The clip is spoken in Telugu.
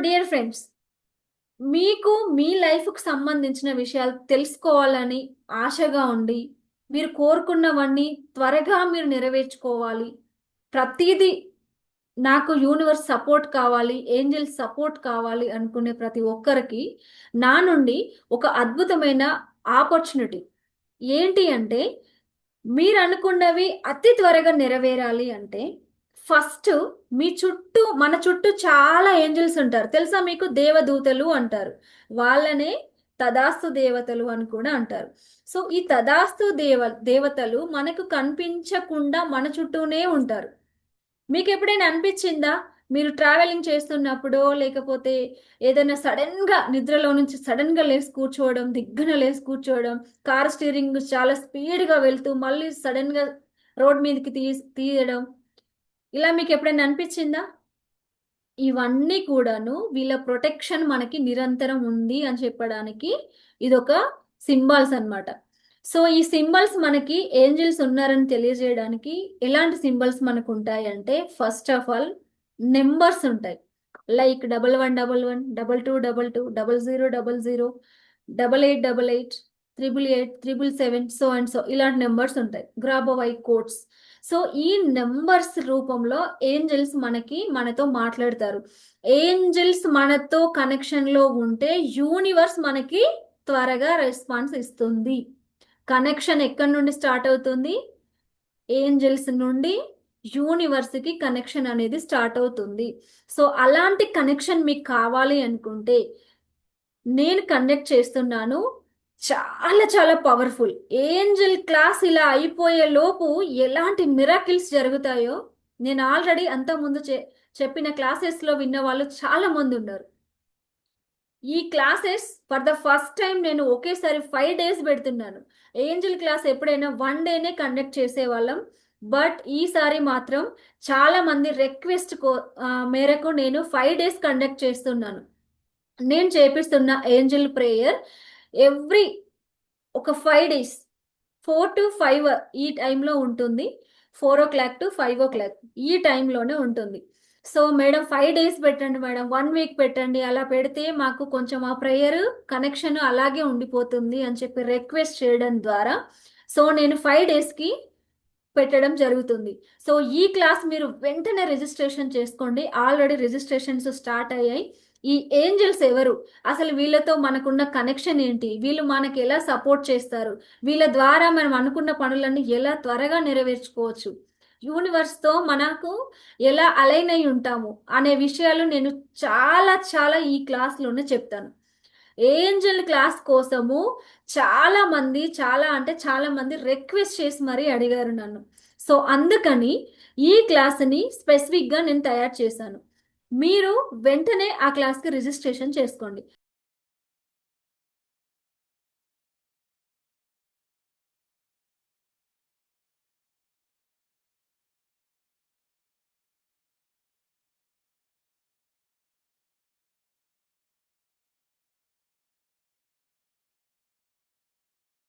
డియర్ ఫ్రెండ్స్, మీకు మీ లైఫ్‌కు సంబంధించిన విషయాలు తెలుసుకోవాలని ఆశగా ఉండి, మీరు కోరుకున్నవన్నీ త్వరగా మీరు నెరవేర్చుకోవాలి. ప్రతీదీ నాకు యూనివర్స్ సపోర్ట్ కావాలి, ఏంజెల్స్ సపోర్ట్ కావాలి అనుకునే ప్రతి ఒక్కరికి నా నుండి ఒక అద్భుతమైన ఆపర్చునిటీ. ఏంటి అంటే, మీరనుకున్నవి అతి త్వరగా నెరవేరాలి అంటే, ఫస్ట్ మీ చుట్టూ మన చుట్టూ చాలా ఏంజెల్స్ ఉంటారు. తెలుసా మీకు? దేవదూతలు అంటారు. వాళ్ళనే తదాస్తు దేవతలు అని కూడా అంటారు. సో, ఈ తదాస్తు దేవతలు మనకు కనిపించకుండా మన చుట్టూనే ఉంటారు. మీకెప్పుడైనా అనిపిచ్చిందా? మీరు ట్రావెలింగ్ చేస్తున్నప్పుడో, లేకపోతే ఏదైనా సడెన్‌గా నిద్రలో నుంచి సడెన్‌గా లేసి కూర్చోవడం, దిగ్గున లేసి కూర్చోవడం, కార్ స్టీరింగ్ చాలా స్పీడ్‌గా వెళ్తూ మళ్ళీ సడెన్‌గా రోడ్ మీదకి తీయడం. ఇలా మీకెప్పుడైనా అనిపిచ్చిందా? ఇవన్నీ కూడాను వీళ్ళ ప్రొటెక్షన్ మనకి నిరంతరం ఉంది అని చెప్పడానికి ఇదొక సింబాల్స్ అన్నమాట. సో, ఈ సింబల్స్ మనకి ఏంజెల్స్ ఉన్నారని తెలియజేయడానికి ఎలాంటి సింబల్స్ మనకుంటాయంటే, ఫస్ట్ ఆఫ్ ఆల్ నంబర్స్ ఉంటాయి. లైక్ 1111, 2222, 0000, 8888, 888, 777 సో అండ్ సో ఇలాంటి నంబర్స్ ఉంటాయి. Grabovoi codes. సో, ఈ నంబర్స్ రూపంలో ఏంజెల్స్ మనతో మాట్లాడతారు. ఏంజెల్స్ మనతో కనెక్షన్‌లో ఉంటే యూనివర్స్ మనకి త్వరగా రెస్పాన్స్ ఇస్తుంది. కనెక్షన్ ఎక్కడి నుండి స్టార్ట్ అవుతుంది? ఏంజెల్స్ నుండి యూనివర్స్‌కి కనెక్షన్ అనేది స్టార్ట్ అవుతుంది. సో, అలాంటి కనెక్షన్ మీకు కావాలి అనుకుంటే, నేను కండక్ట్ చేస్తున్నాను. చాలా చాలా పవర్‌ఫుల్. ఏంజెల్ క్లాస్ ఇలా అయిపోయే లోపు ఎలాంటి మిరాకిల్స్ జరుగుతాయో, నేను ఆల్రెడీ అంతకుముందు చెప్పిన క్లాసెస్‌లో విన్నవాళ్ళు చాలా మందున్నారు. ఈ classes for the first time నేను ఒకేసారి 5 డేస్ పెడుతున్నాను. ఏంజెల్ క్లాస్ ఎప్పుడైనా 1 డేనే కండక్ట్ చేసేవాళ్ళం. బట్ ఈసారి మాత్రం చాలా మంది రిక్వెస్ట్ మేరకు నేను 5 డేస్ కండక్ట్ చేస్తున్నాను. నేను చేపిస్తున్న ఏంజెల్ ప్రేయర్ ఎవ్రీ ఒక 5 డేస్ 4-5 ఈ టైంలో ఉంటుంది. 4:00-5:00 ఈ టైంలోనే ఉంటుంది. సో, మేడం 5 డేస్ పెట్టండి మేడం, 1 వీక్ పెట్టండి. అలా పెడితే మాకు కొంచెం ఆ ప్రేయర్ కనెక్షన్ అలాగే ఉండిపోతుంది అని చెప్పి రిక్వెస్ట్ చేయడం ద్వారా సో, నేను 5 డేస్‌కి పెట్టడం జరుగుతుంది. సో, ఈ క్లాస్ మీరు వెంటనే రిజిస్ట్రేషన్ చేసుకోండి. ఆల్రెడీ రిజిస్ట్రేషన్స్ స్టార్ట్ అయ్యాయి. ఈ ఏంజెల్స్ ఎవరు? అసలు వీళ్ళతో మనకున్న కనెక్షన్ ఏంటి? వీళ్ళు మనకెలా సపోర్ట్ చేస్తారు? వీళ్ళ ద్వారా మనం అనుకున్న పనులన్నీ ఎలా త్వరగా నెరవేర్చుకోవచ్చు? యూనివర్స్‌తో మనకు ఎలా అలైన్ అయ్యి ఉంటాము? అనే విషయాలు నేను చాలా చాలా ఈ క్లాస్‌లోనే చెప్తాను. ఏంజెల్ క్లాస్ కోసము చాలా అంటే చాలా మంది రిక్వెస్ట్ చేసి మరీ అడిగారు నన్ను. సో, అందుకని ఈ క్లాస్‌ని స్పెసిఫిక్‌గా నేను తయారు చేశాను. మీరు వెంటనే ఆ క్లాస్‌కి రిజిస్ట్రేషన్ చేసుకోండి.